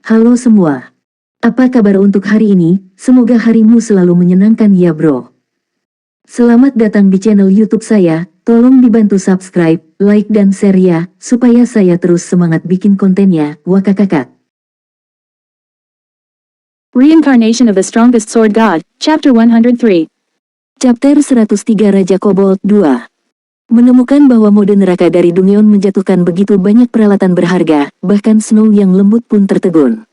Halo semua. Apa kabar untuk hari ini? Semoga harimu selalu menyenangkan ya bro. Selamat datang di channel YouTube saya. Tolong dibantu subscribe, like dan share ya, supaya saya terus semangat bikin kontennya. Wakakakak. Reincarnation of the Strongest Sword God, Chapter 103. Chapter 103 Raja Kobold 2. Menemukan bahwa mode neraka dari Dungeon menjatuhkan begitu banyak peralatan berharga, bahkan Snow yang lembut pun tertegun.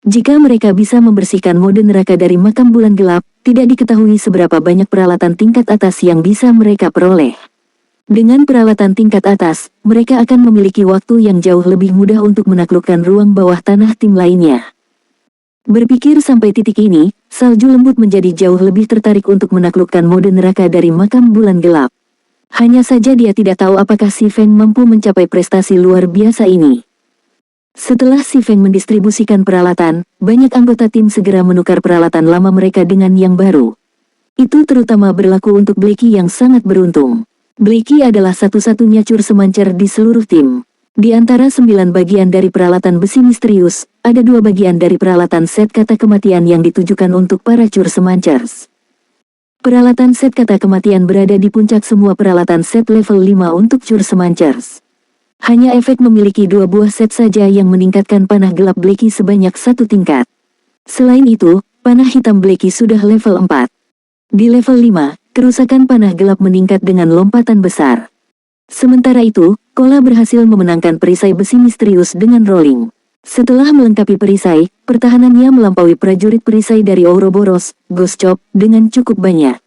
Jika mereka bisa membersihkan mode neraka dari makam bulan gelap, tidak diketahui seberapa banyak peralatan tingkat atas yang bisa mereka peroleh. Dengan peralatan tingkat atas, mereka akan memiliki waktu yang jauh lebih mudah untuk menaklukkan ruang bawah tanah tim lainnya. Berpikir sampai titik ini, salju lembut menjadi jauh lebih tertarik untuk menaklukkan mode neraka dari makam bulan gelap. Hanya saja dia tidak tahu apakah si Feng mampu mencapai prestasi luar biasa ini. Setelah si Feng mendistribusikan peralatan, banyak anggota tim segera menukar peralatan lama mereka dengan yang baru. Itu terutama berlaku untuk Blacky yang sangat beruntung. Blacky adalah satu-satunya cur semancer di seluruh tim. Di antara 9 bagian dari peralatan besi misterius, ada 2 bagian dari peralatan set kata kematian yang ditujukan untuk para cur semancers. Peralatan set kata kematian berada di puncak semua peralatan set level 5 untuk cur semancers. Hanya efek memiliki 2 buah set saja yang meningkatkan panah gelap Blacky sebanyak 1 tingkat. Selain itu, panah hitam Blacky sudah level 4. Di level 5, kerusakan panah gelap meningkat dengan lompatan besar. Sementara itu, Kola berhasil memenangkan perisai besi misterius dengan rolling. Setelah melengkapi perisai, pertahanannya melampaui prajurit perisai dari Ouroboros, Ghost Chop, dengan cukup banyak.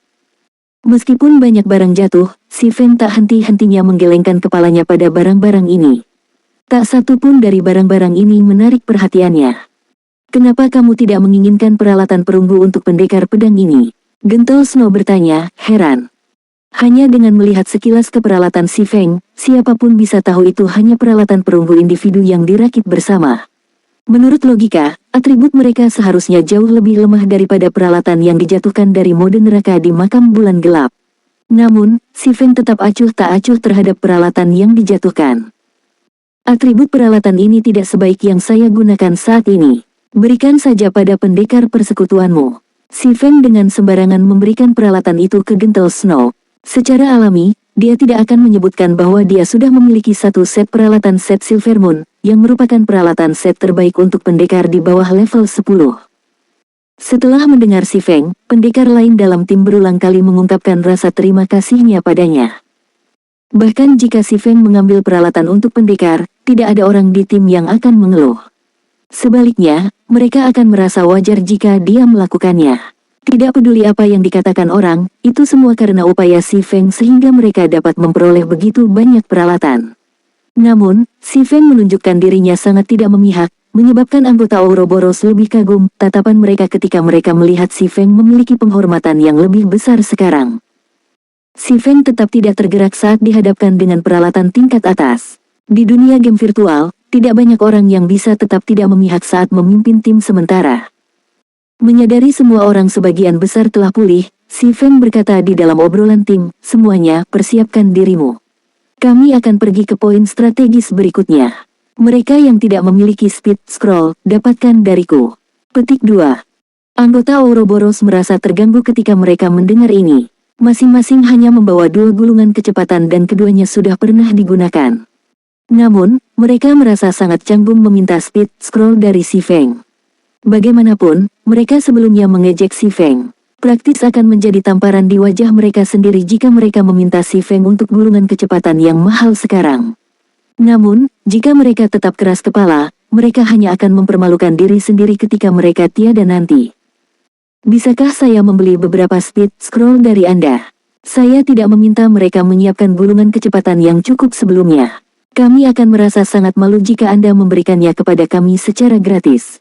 Meskipun banyak barang jatuh, si Feng tak henti-hentinya menggelengkan kepalanya pada barang-barang ini. Tak satu pun dari barang-barang ini menarik perhatiannya. Kenapa kamu tidak menginginkan peralatan perunggu untuk pendekar pedang ini? Gentle Snow bertanya, heran. Hanya dengan melihat sekilas ke peralatan si Feng, siapapun bisa tahu itu hanya peralatan perunggu individu yang dirakit bersama. Menurut logika, atribut mereka seharusnya jauh lebih lemah daripada peralatan yang dijatuhkan dari mode neraka di makam bulan gelap. Namun, si Feng tetap acuh tak acuh terhadap peralatan yang dijatuhkan. Atribut peralatan ini tidak sebaik yang saya gunakan saat ini. Berikan saja pada pendekar persekutuanmu. Si Feng dengan sembarangan memberikan peralatan itu ke Gentle Snow. Secara alami, dia tidak akan menyebutkan bahwa dia sudah memiliki satu set peralatan set Silver Moon, yang merupakan peralatan set terbaik untuk pendekar di bawah level 10. Setelah mendengar si Feng, pendekar lain dalam tim berulang kali mengungkapkan rasa terima kasihnya padanya. Bahkan jika si Feng mengambil peralatan untuk pendekar, tidak ada orang di tim yang akan mengeluh. Sebaliknya, mereka akan merasa wajar jika dia melakukannya. Tidak peduli apa yang dikatakan orang, itu semua karena upaya si Feng sehingga mereka dapat memperoleh begitu banyak peralatan. Namun, si Feng menunjukkan dirinya sangat tidak memihak, menyebabkan anggota Ouroboros lebih kagum tatapan mereka ketika mereka melihat si Feng memiliki penghormatan yang lebih besar sekarang. Si Feng tetap tidak tergerak saat dihadapkan dengan peralatan tingkat atas. Di dunia game virtual, tidak banyak orang yang bisa tetap tidak memihak saat memimpin tim sementara. Menyadari semua orang sebagian besar telah pulih, si Feng berkata di dalam obrolan tim, semuanya, persiapkan dirimu. Kami akan pergi ke poin strategis berikutnya. Mereka yang tidak memiliki speed scroll, dapatkan dariku. Petik 2. Anggota Ouroboros merasa terganggu ketika mereka mendengar ini. Masing-masing hanya membawa 2 gulungan kecepatan dan keduanya sudah pernah digunakan. Namun, mereka merasa sangat canggung meminta speed scroll dari si Feng. Bagaimanapun, mereka sebelumnya mengejek si Feng. Praktis akan menjadi tamparan di wajah mereka sendiri jika mereka meminta si Feng untuk gulungan kecepatan yang mahal sekarang. Namun, jika mereka tetap keras kepala, mereka hanya akan mempermalukan diri sendiri ketika mereka tiada nanti. Bisakah saya membeli beberapa speed scroll dari Anda? Saya tidak meminta mereka menyiapkan gulungan kecepatan yang cukup sebelumnya. Kami akan merasa sangat malu jika Anda memberikannya kepada kami secara gratis.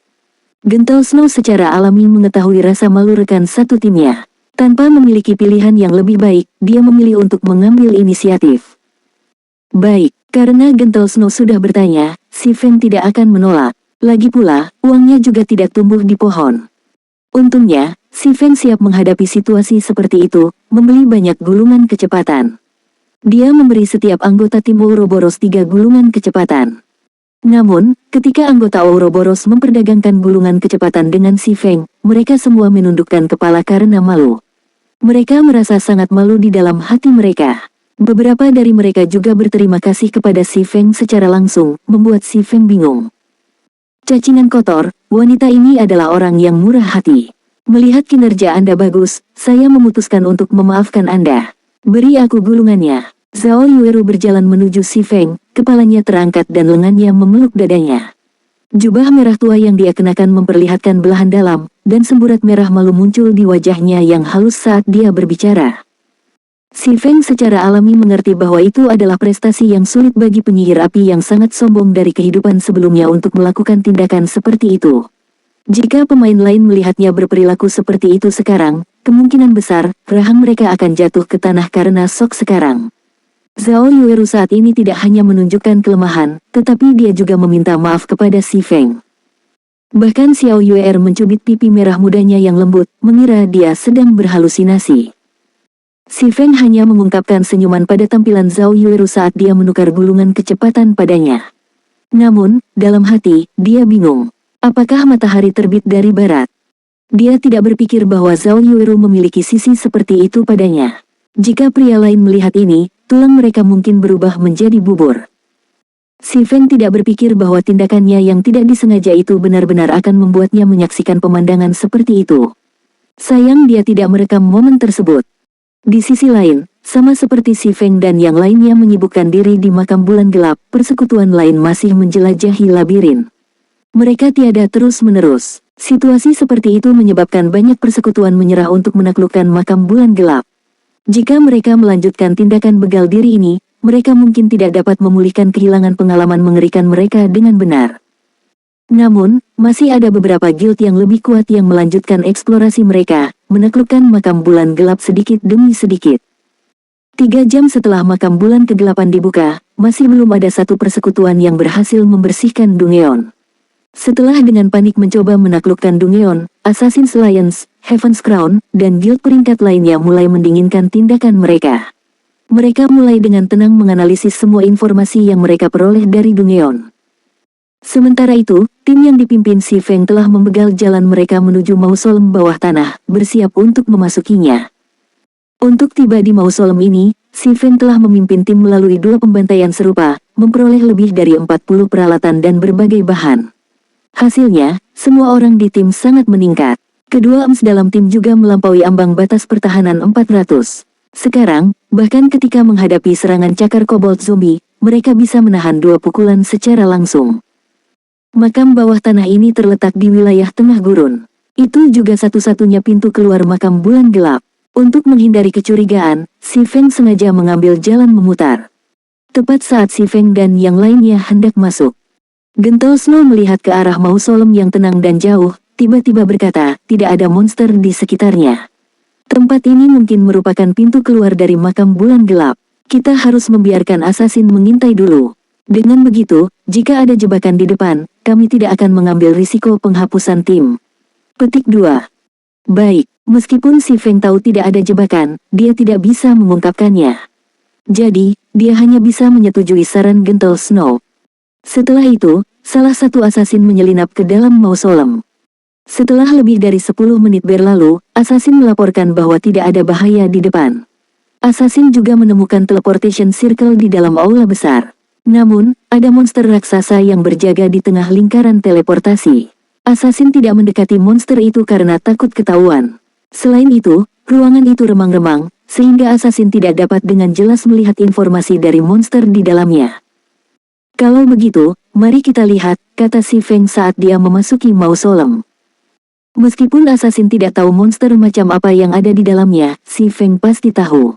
Gentle Snow secara alami mengetahui rasa malu rekan satu timnya. Tanpa memiliki pilihan yang lebih baik, dia memilih untuk mengambil inisiatif. Baik, karena Gentle Snow sudah bertanya, si Feng tidak akan menolak. Lagi pula, uangnya juga tidak tumbuh di pohon. Untungnya, si Feng siap menghadapi situasi seperti itu, membeli banyak gulungan kecepatan. Dia memberi setiap anggota tim Ouroboros 3 gulungan kecepatan. Namun, ketika anggota Ouroboros memperdagangkan gulungan kecepatan dengan Si Feng, mereka semua menundukkan kepala karena malu. Mereka merasa sangat malu di dalam hati mereka. Beberapa dari mereka juga berterima kasih kepada Si Feng secara langsung, membuat Si Feng bingung. Cacingan kotor, wanita ini adalah orang yang murah hati. Melihat kinerja Anda bagus, saya memutuskan untuk memaafkan Anda. Beri aku gulungannya. Zhao Yueru berjalan menuju Si Feng, kepalanya terangkat dan lengannya memeluk dadanya. Jubah merah tua yang dia kenakan memperlihatkan belahan dalam, dan semburat merah malu muncul di wajahnya yang halus saat dia berbicara. Si Feng secara alami mengerti bahwa itu adalah prestasi yang sulit bagi penyihir api yang sangat sombong dari kehidupan sebelumnya untuk melakukan tindakan seperti itu. Jika pemain lain melihatnya berperilaku seperti itu sekarang, kemungkinan besar, rahang mereka akan jatuh ke tanah karena shock sekarang. Zhao Yueru saat ini tidak hanya menunjukkan kelemahan, tetapi dia juga meminta maaf kepada Si Feng. Bahkan Xiao Yuer mencubit pipi merah mudanya yang lembut, mengira dia sedang berhalusinasi. Si Feng hanya mengungkapkan senyuman pada tampilan Zhao Yueru saat dia menukar gulungan kecepatan padanya. Namun, dalam hati, dia bingung. Apakah matahari terbit dari barat? Dia tidak berpikir bahwa Zhao Yueru memiliki sisi seperti itu padanya. Jika pria lain melihat ini, tulang mereka mungkin berubah menjadi bubur. Si Feng tidak berpikir bahwa tindakannya yang tidak disengaja itu benar-benar akan membuatnya menyaksikan pemandangan seperti itu. Sayang dia tidak merekam momen tersebut. Di sisi lain, sama seperti Si Feng dan yang lainnya menyibukkan diri di makam bulan gelap, persekutuan lain masih menjelajahi labirin. Mereka tiada terus-menerus. Situasi seperti itu menyebabkan banyak persekutuan menyerah untuk menaklukkan makam bulan gelap. Jika mereka melanjutkan tindakan begal diri ini, mereka mungkin tidak dapat memulihkan kehilangan pengalaman mengerikan mereka dengan benar. Namun, masih ada beberapa guild yang lebih kuat yang melanjutkan eksplorasi mereka, menaklukkan makam bulan gelap sedikit demi sedikit. 3 jam setelah makam bulan kegelapan dibuka, masih belum ada satu persekutuan yang berhasil membersihkan Dungeon. Setelah dengan panik mencoba menaklukkan Dungeon, Assassin's Alliance, Heaven's Crown, dan guild peringkat lainnya mulai mendinginkan tindakan mereka. Mereka mulai dengan tenang menganalisis semua informasi yang mereka peroleh dari Dungeon. Sementara itu, tim yang dipimpin Si Feng telah membegal jalan mereka menuju mausolem bawah tanah, bersiap untuk memasukinya. Untuk tiba di mausolem ini, Si Feng telah memimpin tim melalui 2 pembantaian serupa, memperoleh lebih dari 40 peralatan dan berbagai bahan. Hasilnya, semua orang di tim sangat meningkat. Kedua EMS dalam tim juga melampaui ambang batas pertahanan 400. Sekarang, bahkan ketika menghadapi serangan cakar kobold zombie, mereka bisa menahan 2 pukulan secara langsung. Makam bawah tanah ini terletak di wilayah tengah gurun. Itu juga satu-satunya pintu keluar makam bulan gelap. Untuk menghindari kecurigaan, Si Feng sengaja mengambil jalan memutar. Tepat saat Si Feng dan yang lainnya hendak masuk, Gentle Snow melihat ke arah mausolem yang tenang dan jauh, tiba-tiba berkata, tidak ada monster di sekitarnya. Tempat ini mungkin merupakan pintu keluar dari makam bulan gelap. Kita harus membiarkan assassin mengintai dulu. Dengan begitu, jika ada jebakan di depan, kami tidak akan mengambil risiko penghapusan tim. Petik 2. Baik, meskipun Si Feng tahu tidak ada jebakan, dia tidak bisa mengungkapkannya. Jadi, dia hanya bisa menyetujui saran Gentle Snow. Setelah itu, salah satu assassin menyelinap ke dalam mausolem. Setelah lebih dari 10 menit berlalu, assassin melaporkan bahwa tidak ada bahaya di depan. Assassin juga menemukan teleportation circle di dalam aula besar. Namun, ada monster raksasa yang berjaga di tengah lingkaran teleportasi. Assassin tidak mendekati monster itu karena takut ketahuan. Selain itu, ruangan itu remang-remang, sehingga assassin tidak dapat dengan jelas melihat informasi dari monster di dalamnya. Kalau begitu, mari kita lihat, kata Si Feng saat dia memasuki mausolem. Meskipun assassin tidak tahu monster macam apa yang ada di dalamnya, Si Feng pasti tahu.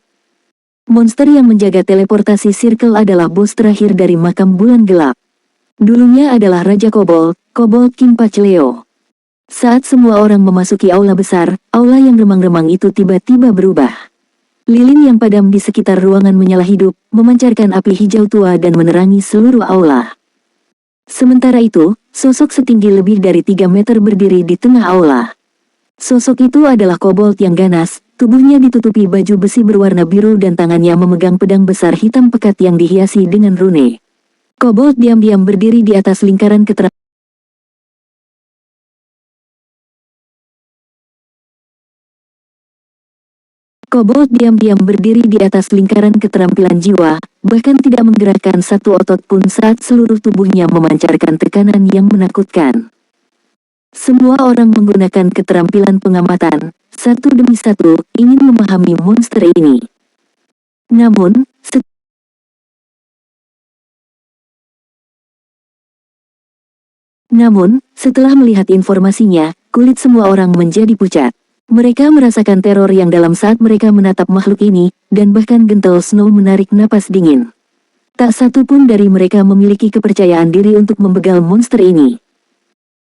Monster yang menjaga teleportasi circle adalah bos terakhir dari makam bulan gelap. Dulunya adalah Raja Kobold, Kobold Kimpachleo. Saat semua orang memasuki aula besar, aula yang remang-remang itu tiba-tiba berubah. Lilin yang padam di sekitar ruangan menyala hidup, memancarkan api hijau tua dan menerangi seluruh aula. Sementara itu, sosok setinggi lebih dari 3 meter berdiri di tengah aula. Sosok itu adalah kobold yang ganas, tubuhnya ditutupi baju besi berwarna biru dan tangannya memegang pedang besar hitam pekat yang dihiasi dengan rune. Kobold diam-diam berdiri di atas lingkaran keterampilan. Kobold diam-diam berdiri di atas lingkaran keterampilan jiwa, bahkan tidak menggerakkan satu otot pun saat seluruh tubuhnya memancarkan tekanan yang menakutkan. Semua orang menggunakan keterampilan pengamatan, satu demi satu, ingin memahami monster ini. Namun, setelah melihat informasinya, kulit semua orang menjadi pucat. Mereka merasakan teror yang dalam saat mereka menatap makhluk ini, dan bahkan gentle Snow menarik napas dingin. Tak satu pun dari mereka memiliki kepercayaan diri untuk membegal monster ini.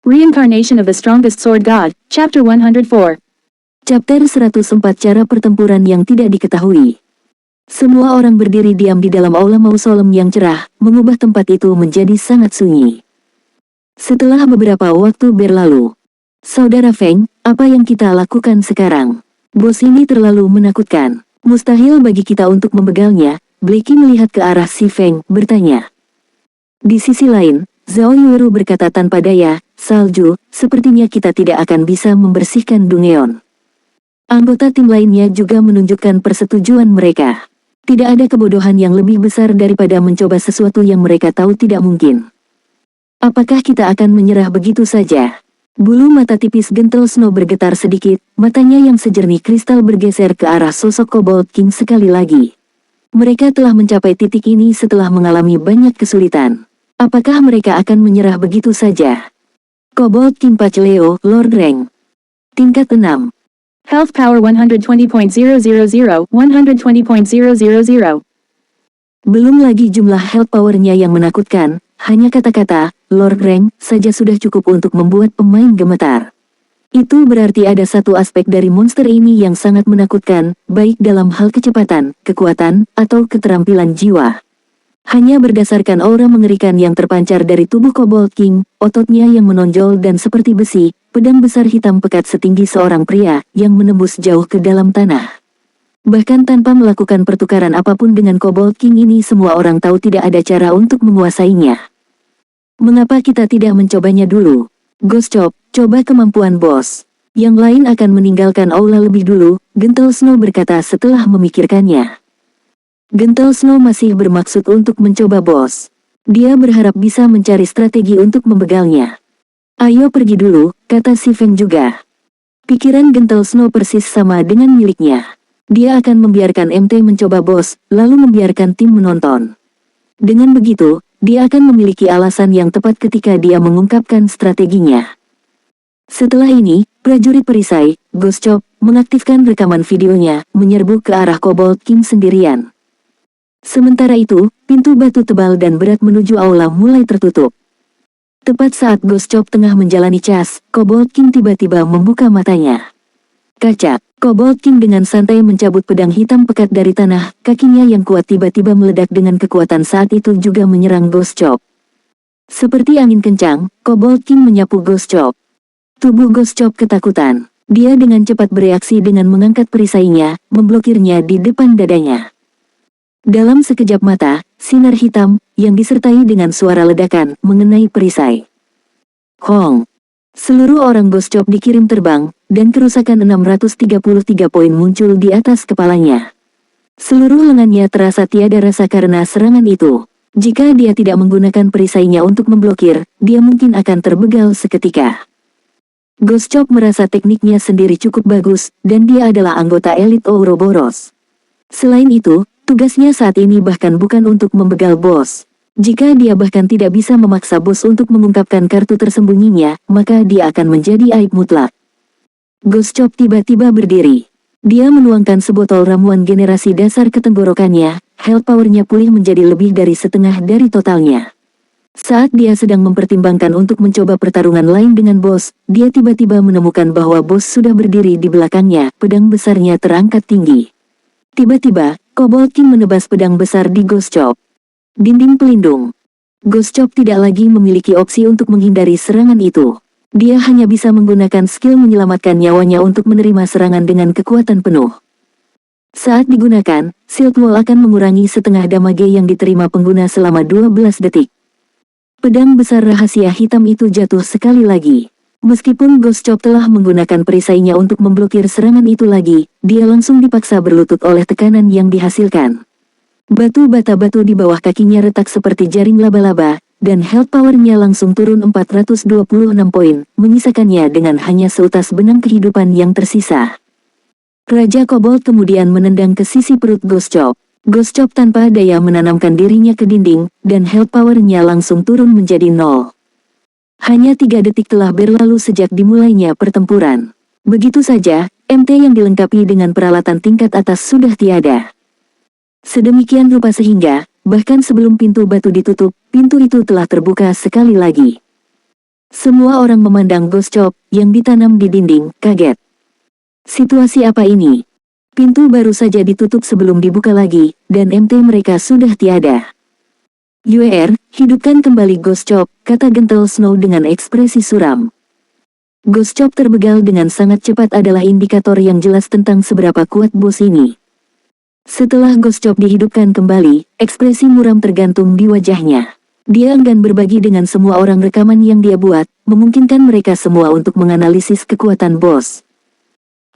Reincarnation of the Strongest Sword God, Chapter 104. Chapter 104 Cara Pertempuran yang Tidak Diketahui. Semua orang berdiri diam di dalam aula mausolem yang cerah, mengubah tempat itu menjadi sangat sunyi. Setelah beberapa waktu berlalu, Saudara Feng, apa yang kita lakukan sekarang? Bos ini terlalu menakutkan. Mustahil bagi kita untuk membegalnya. Blackie melihat ke arah si Feng, bertanya. Di sisi lain, Zhao Yueru berkata tanpa daya, Salju, sepertinya kita tidak akan bisa membersihkan Dungeon. Anggota tim lainnya juga menunjukkan persetujuan mereka. Tidak ada kebodohan yang lebih besar daripada mencoba sesuatu yang mereka tahu tidak mungkin. Apakah kita akan menyerah begitu saja? Bulu mata tipis gentle Snow bergetar sedikit, matanya yang sejernih kristal bergeser ke arah sosok Kobold King sekali lagi. Mereka telah mencapai titik ini setelah mengalami banyak kesulitan. Apakah mereka akan menyerah begitu saja? Kobold King Pacleo, Lord Rank. Tingkat 6. Health Power 120.000, 120.000. Belum lagi jumlah health powernya yang menakutkan, hanya kata-kata, Lord Rank, saja sudah cukup untuk membuat pemain gemetar. Itu berarti ada satu aspek dari monster ini yang sangat menakutkan, baik dalam hal kecepatan, kekuatan, atau keterampilan jiwa. Hanya berdasarkan aura mengerikan yang terpancar dari tubuh Kobold King, ototnya yang menonjol dan seperti besi, pedang besar hitam pekat setinggi seorang pria, yang menembus jauh ke dalam tanah. Bahkan tanpa melakukan pertukaran apapun dengan Kobold King ini semua orang tahu tidak ada cara untuk menguasainya. Mengapa kita tidak mencobanya dulu? Ghost Chop, coba kemampuan bos. Yang lain akan meninggalkan aula lebih dulu, Gentle Snow berkata setelah memikirkannya. Gentle Snow masih bermaksud untuk mencoba bos. Dia berharap bisa mencari strategi untuk membegalnya. Ayo pergi dulu, kata si Feng juga. Pikiran Gentle Snow persis sama dengan miliknya. Dia akan membiarkan MT mencoba bos, lalu membiarkan tim menonton. Dengan begitu, dia akan memiliki alasan yang tepat ketika dia mengungkapkan strateginya. Setelah ini, prajurit perisai, Ghost Chop, mengaktifkan rekaman videonya, menyerbu ke arah Kobold King sendirian. Sementara itu, pintu batu tebal dan berat menuju aula mulai tertutup. Tepat saat Ghost Chop tengah menjalani cas, Kobold King tiba-tiba membuka matanya. Kacak, Kobold King dengan santai mencabut pedang hitam pekat dari tanah, kakinya yang kuat tiba-tiba meledak dengan kekuatan saat itu juga menyerang Ghost Chop. Seperti angin kencang, Kobold King menyapu Ghost Chop. Tubuh Ghost Chop ketakutan. Dia dengan cepat bereaksi dengan mengangkat perisainya, memblokirnya di depan dadanya. Dalam sekejap mata, sinar hitam, yang disertai dengan suara ledakan, mengenai perisai. Hong! Seluruh orang Ghost Chop dikirim terbang, dan kerusakan 633 poin muncul di atas kepalanya. Seluruh lengannya terasa tiada rasa karena serangan itu. Jika dia tidak menggunakan perisainya untuk memblokir, dia mungkin akan terbegal seketika. Ghost Chop merasa tekniknya sendiri cukup bagus, dan dia adalah anggota elit Ouroboros. Selain itu, tugasnya saat ini bahkan bukan untuk membegal bos. Jika dia bahkan tidak bisa memaksa bos untuk mengungkapkan kartu tersembunyinya, maka dia akan menjadi aib mutlak. Ghost Chop tiba-tiba berdiri. Dia menuangkan sebotol ramuan generasi dasar ke tenggorokannya, health powernya pulih menjadi lebih dari setengah dari totalnya. Saat dia sedang mempertimbangkan untuk mencoba pertarungan lain dengan bos, dia tiba-tiba menemukan bahwa bos sudah berdiri di belakangnya, pedang besarnya terangkat tinggi. Tiba-tiba, Kobold King menebas pedang besar di Ghost Chop. Dinding pelindung. Ghost Chop tidak lagi memiliki opsi untuk menghindari serangan itu. Dia hanya bisa menggunakan skill menyelamatkan nyawanya untuk menerima serangan dengan kekuatan penuh. Saat digunakan, Shield Wall akan mengurangi setengah damage yang diterima pengguna selama 12 detik. Pedang besar rahasia hitam itu jatuh sekali lagi. Meskipun Ghost Chop telah menggunakan perisainya untuk memblokir serangan itu lagi, dia langsung dipaksa berlutut oleh tekanan yang dihasilkan. Batu bata batu di bawah kakinya retak seperti jaring laba-laba, dan health powernya langsung turun 426 poin, menyisakannya dengan hanya seutas benang kehidupan yang tersisa. Raja Kobold kemudian menendang ke sisi perut Ghost Chop. Ghost Chop tanpa daya menanamkan dirinya ke dinding, dan health powernya langsung turun menjadi 0. Hanya 3 detik telah berlalu sejak dimulainya pertempuran. Begitu saja, MT yang dilengkapi dengan peralatan tingkat atas sudah tiada. Sedemikian rupa sehingga, bahkan sebelum pintu batu ditutup, pintu itu telah terbuka sekali lagi. Semua orang memandang Ghost Chop yang ditanam di dinding, kaget. Situasi apa ini? Pintu baru saja ditutup sebelum dibuka lagi, dan MT mereka sudah tiada. UR, hidupkan kembali Ghost Chop, kata Gentle Snow dengan ekspresi suram. Ghost Chop terbegal dengan sangat cepat adalah indikator yang jelas tentang seberapa kuat bos ini. Setelah Ghost Chop dihidupkan kembali, ekspresi muram tergantung di wajahnya. Dia enggan berbagi dengan semua orang rekaman yang dia buat, memungkinkan mereka semua untuk menganalisis kekuatan bos.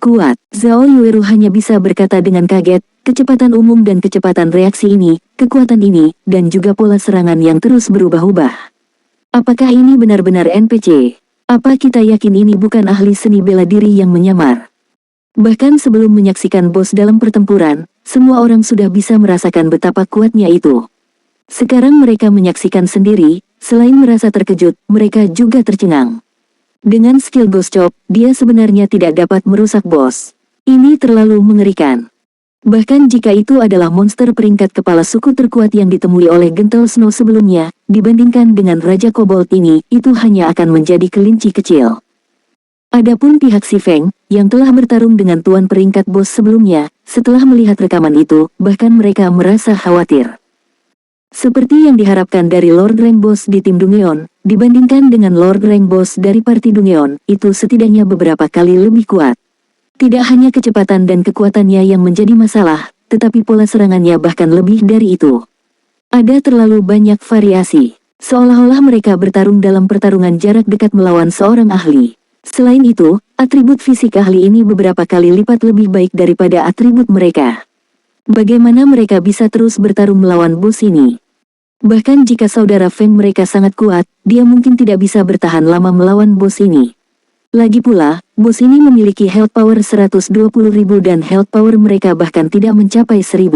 Kuat, Zhao Yueru hanya bisa berkata dengan kaget, kecepatan umum dan kecepatan reaksi ini, kekuatan ini, dan juga pola serangan yang terus berubah-ubah. Apakah ini benar-benar NPC? Apa kita yakin ini bukan ahli seni bela diri yang menyamar? Bahkan sebelum menyaksikan bos dalam pertempuran, semua orang sudah bisa merasakan betapa kuatnya itu. Sekarang mereka menyaksikan sendiri, selain merasa terkejut, mereka juga tercengang. Dengan skill Ghost Chop, dia sebenarnya tidak dapat merusak bos. Ini terlalu mengerikan. Bahkan jika itu adalah monster peringkat kepala suku terkuat yang ditemui oleh Gentle Snow sebelumnya, dibandingkan dengan Raja Kobold ini, itu hanya akan menjadi kelinci kecil. Adapun pihak Si Feng, yang telah bertarung dengan tuan peringkat bos sebelumnya, setelah melihat rekaman itu, bahkan mereka merasa khawatir. Seperti yang diharapkan dari Lord Rank Boss di tim Dungeon, dibandingkan dengan Lord Rank Boss dari parti Dungeon, itu setidaknya beberapa kali lebih kuat. Tidak hanya kecepatan dan kekuatannya yang menjadi masalah, tetapi pola serangannya bahkan lebih dari itu. Ada terlalu banyak variasi, seolah-olah mereka bertarung dalam pertarungan jarak dekat melawan seorang ahli. Selain itu, atribut fisik ahli ini beberapa kali lipat lebih baik daripada atribut mereka. Bagaimana mereka bisa terus bertarung melawan bos ini? Bahkan jika saudara Feng mereka sangat kuat, dia mungkin tidak bisa bertahan lama melawan bos ini. Lagi pula, bos ini memiliki health power 120.000 dan health power mereka bahkan tidak mencapai 1000.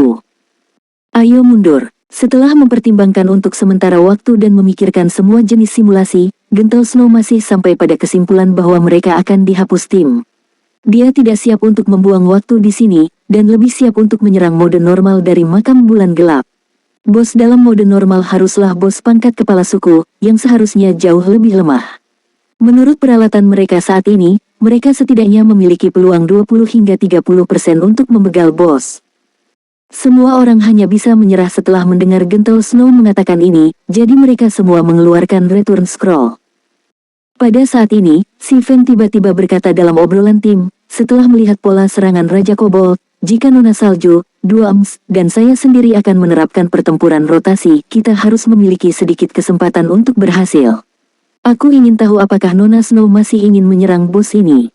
Ayo mundur. Setelah mempertimbangkan untuk sementara waktu dan memikirkan semua jenis simulasi, Gentle Snow masih sampai pada kesimpulan bahwa mereka akan dihapus tim. Dia tidak siap untuk membuang waktu di sini, dan lebih siap untuk menyerang mode normal dari makam bulan gelap. Bos dalam mode normal haruslah bos pangkat kepala suku, yang seharusnya jauh lebih lemah. Menurut peralatan mereka saat ini, mereka setidaknya memiliki peluang 20 hingga 30% untuk membegal bos. Semua orang hanya bisa menyerah setelah mendengar Gentle Snow mengatakan ini, jadi mereka semua mengeluarkan return scroll. Pada saat ini, Si Feng tiba-tiba berkata dalam obrolan tim, setelah melihat pola serangan Raja Kobold, jika Nona Salju, Dua Ems, dan saya sendiri akan menerapkan pertempuran rotasi, kita harus memiliki sedikit kesempatan untuk berhasil. Aku ingin tahu apakah Nona Snow masih ingin menyerang bos ini.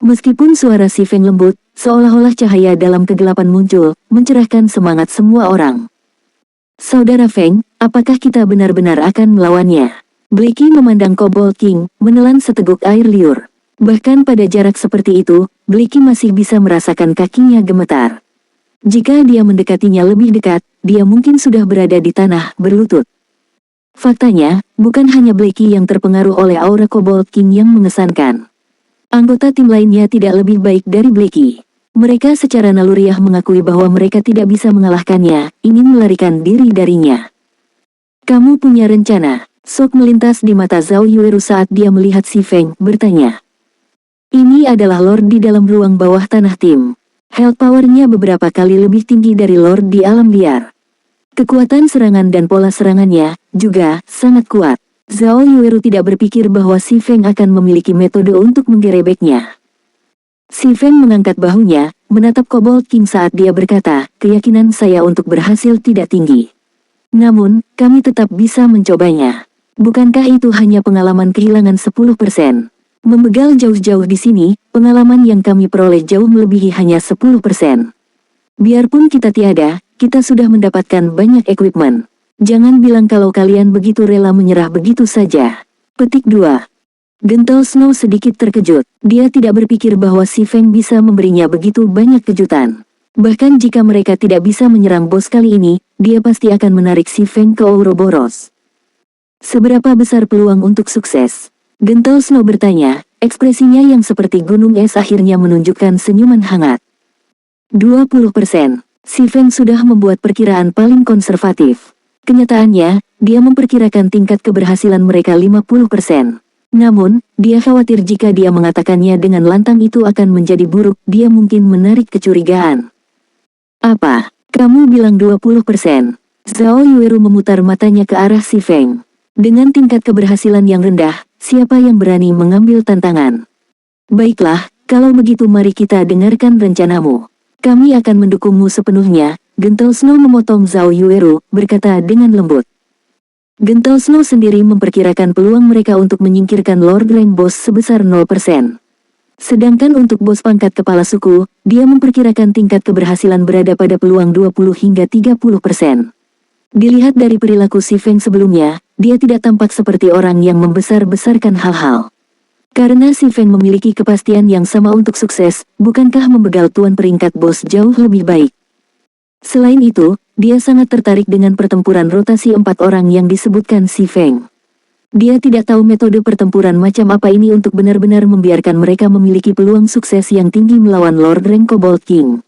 Meskipun suara Si Feng lembut, seolah-olah cahaya dalam kegelapan muncul, mencerahkan semangat semua orang. Saudara Feng, apakah kita benar-benar akan melawannya? Blackie memandang Kobold King, menelan seteguk air liur. Bahkan pada jarak seperti itu, Blackie masih bisa merasakan kakinya gemetar. Jika dia mendekatinya lebih dekat, dia mungkin sudah berada di tanah, berlutut. Faktanya, bukan hanya Blackie yang terpengaruh oleh aura Kobold King yang mengesankan. Anggota tim lainnya tidak lebih baik dari Blackie. Mereka secara naluriah mengakui bahwa mereka tidak bisa mengalahkannya, ingin melarikan diri darinya. Kamu punya rencana? Sok melintas di mata Zhao Yueru saat dia melihat Si Feng, bertanya. Ini adalah Lord di dalam ruang bawah tanah tim. Health powernya beberapa kali lebih tinggi dari Lord di alam liar. Kekuatan serangan dan pola serangannya, juga, sangat kuat. Zhao Yueru tidak berpikir bahwa Si Feng akan memiliki metode untuk menggerebeknya. Si Feng mengangkat bahunya, menatap Kobold King saat dia berkata, keyakinan saya untuk berhasil tidak tinggi. Namun, kami tetap bisa mencobanya. Bukankah itu hanya pengalaman kehilangan 10%? Membegal jauh-jauh di sini, pengalaman yang kami peroleh jauh melebihi hanya 10%. Biarpun kita tiada, kita sudah mendapatkan banyak equipment. Jangan bilang kalau kalian begitu rela menyerah begitu saja. Petik 2. Gentle Snow sedikit terkejut. Dia tidak berpikir bahwa si Feng bisa memberinya begitu banyak kejutan. Bahkan jika mereka tidak bisa menyerang bos kali ini, dia pasti akan menarik si Feng ke Ouroboros. Seberapa besar peluang untuk sukses? Gentle Snow bertanya, ekspresinya yang seperti gunung es akhirnya menunjukkan senyuman hangat. 20%. Si Feng sudah membuat perkiraan paling konservatif. Kenyataannya, dia memperkirakan tingkat keberhasilan mereka 50%. Namun, dia khawatir jika dia mengatakannya dengan lantang itu akan menjadi buruk, dia mungkin menarik kecurigaan. Apa? Kamu bilang 20%? Zhao Yueru memutar matanya ke arah si Feng. Dengan tingkat keberhasilan yang rendah, siapa yang berani mengambil tantangan? Baiklah, kalau begitu mari kita dengarkan rencanamu. Kami akan mendukungmu sepenuhnya, Gentle Snow memotong Zhao Yueru, berkata dengan lembut. Gentle Snow sendiri memperkirakan peluang mereka untuk menyingkirkan Lord Rank Boss sebesar 0%. Sedangkan untuk bos pangkat kepala suku, dia memperkirakan tingkat keberhasilan berada pada peluang 20 hingga 30%. Dilihat dari perilaku si Feng sebelumnya, dia tidak tampak seperti orang yang membesar-besarkan hal-hal. Karena si Feng memiliki kepastian yang sama untuk sukses, bukankah membegal tuan peringkat bos jauh lebih baik? Selain itu, dia sangat tertarik dengan pertempuran rotasi 4 orang yang disebutkan si Feng. Dia tidak tahu metode pertempuran macam apa ini untuk benar-benar membiarkan mereka memiliki peluang sukses yang tinggi melawan Lord Rank Kobold King.